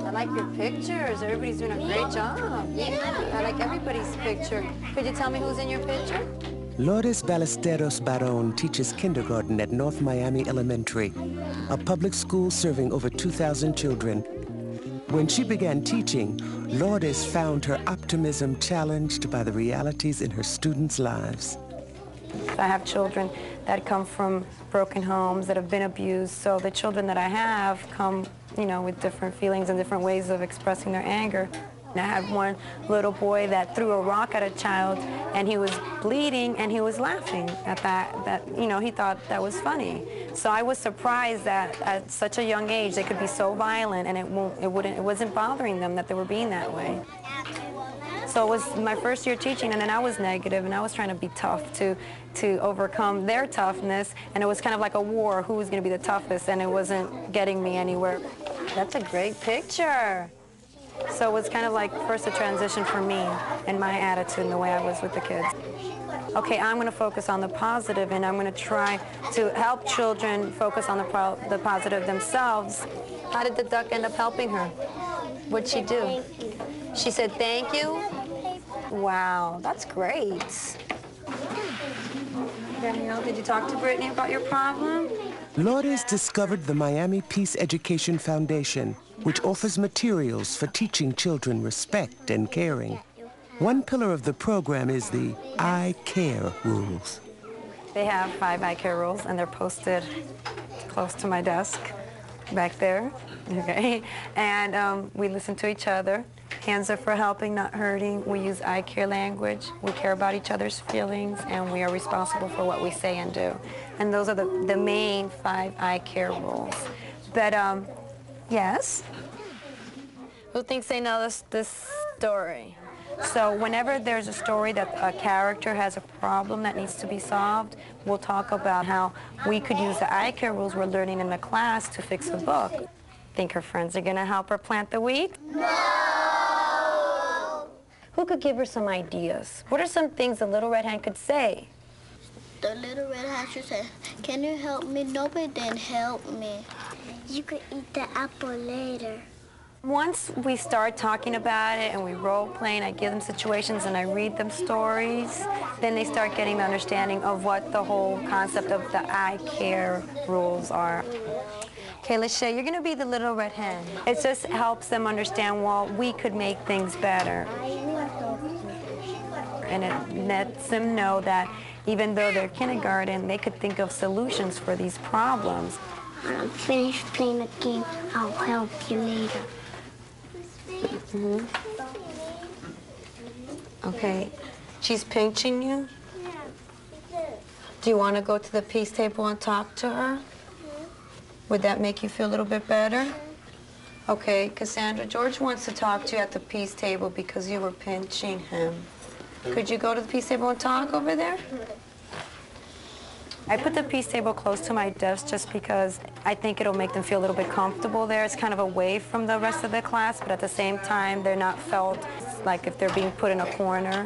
I like your pictures. Everybody's doing a great job. Yeah, I like everybody's picture. Could you tell me who's in your picture? Lourdes Ballesteros Barón teaches kindergarten at North Miami Elementary, a public school serving over 2,000 children. When she began teaching, Lourdes found her optimism challenged by the realities in her students' lives. I have children that come from broken homes, that have been abused, so the children that I have come, you know, with different feelings and different ways of expressing their anger. And I had one little boy that threw a rock at a child, and he was bleeding, and he was laughing at that, you know, he thought that was funny. So I was surprised that at such a young age they could be so violent, and it wasn't bothering them that they were being that way. So it was my first year teaching, and then I was negative, and I was trying to be tough to overcome their toughness, and it was kind of like a war, who was going to be the toughest, and it wasn't getting me anywhere. That's a great picture. So it was kind of like first a transition for me and my attitude and the way I was with the kids. Okay, I'm going to focus on the positive, and I'm going to try to help children focus on the positive themselves. How did the duck end up helping her? What'd she do? She said thank you? Wow, that's great. Danielle, did you talk to Brittany about your problem? Lourdes discovered the Miami Peace Education Foundation, which offers materials for teaching children respect and caring. One pillar of the program is the I Care rules. They have 5 I Care rules, and they're posted close to my desk back there. Okay, and we listen to each other. Hands are for helping, not hurting. We use I Care language. We care about each other's feelings, and we are responsible for what we say and do. And those are the main 5 I Care rules. But, yes? Who thinks they know this story? So whenever there's a story that a character has a problem that needs to be solved, we'll talk about how we could use the I Care rules we're learning in the class to fix a book. Think her friends are gonna help her plant the wheat? No! Who could give her some ideas? What are some things the Little Red Hen could say? The Little Red Hen should say, "Can you help me?" Nobody didn't help me. You could eat the apple later. Once we start talking about it and we role play, and I give them situations and I read them stories, then they start getting the understanding of what the whole concept of the I Care rules are. Okay, Lachey, you're gonna be the Little Red Hen. It just helps them understand, well, we could make things better. And it lets them know that even though they're kindergarten, they could think of solutions for these problems. When I'm finished playing the game, I'll help you later. Mm-hmm. Okay, she's pinching you? Do you want to go to the peace table and talk to her? Would that make you feel a little bit better? Okay, Cassandra, George wants to talk to you at the peace table because you were pinching him. Could you go to the peace table and talk over there? I put the peace table close to my desk just because I think it'll make them feel a little bit comfortable there. It's kind of away from the rest of the class, but at the same time, they're not felt like if they're being put in a corner.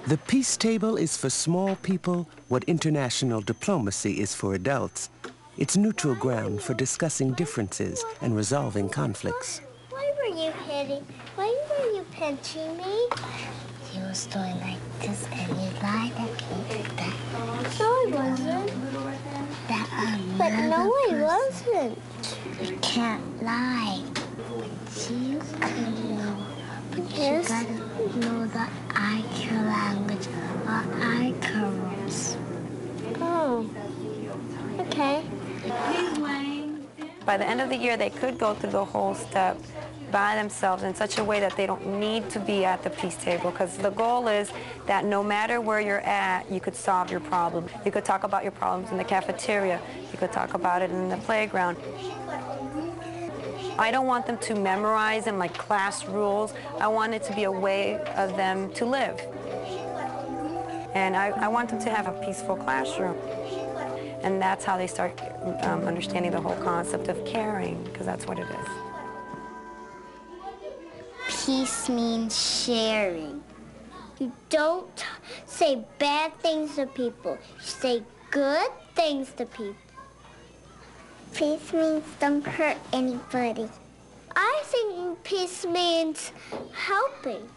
The peace table is for small people what international diplomacy is for adults. It's neutral ground for discussing differences and resolving conflicts. Why were you hitting? Why were you pinching me? You was doing like this and you lied at me. No, I wasn't. But no, I wasn't. You can't lie. You could know, but you gotta know the I Care language or I Care rules. Oh, okay. By the end of the year, they could go through the whole step by themselves in such a way that they don't need to be at the peace table, because the goal is that no matter where you're at, you could solve your problem. You could talk about your problems in the cafeteria. You could talk about it in the playground. I don't want them to memorize them like class rules. I want it to be a way of them to live. And I want them to have a peaceful classroom. And that's how they start understanding the whole concept of caring, because that's what it is. Peace means sharing. You don't say bad things to people. You say good things to people. Peace means don't hurt anybody. I think peace means helping.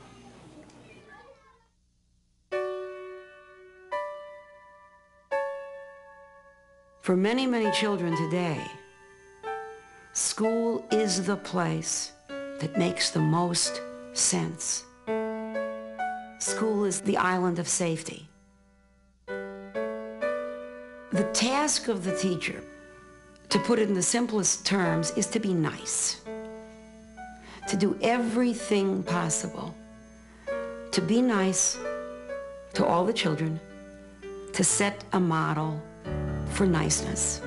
For many, many children today, school is the place that makes the most sense. School is the island of safety. The task of the teacher, to put it in the simplest terms, is to be nice, to do everything possible to be nice to all the children, to set a model for niceness.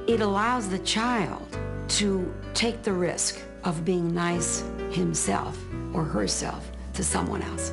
It allows the child to take the risk of being nice himself or herself to someone else.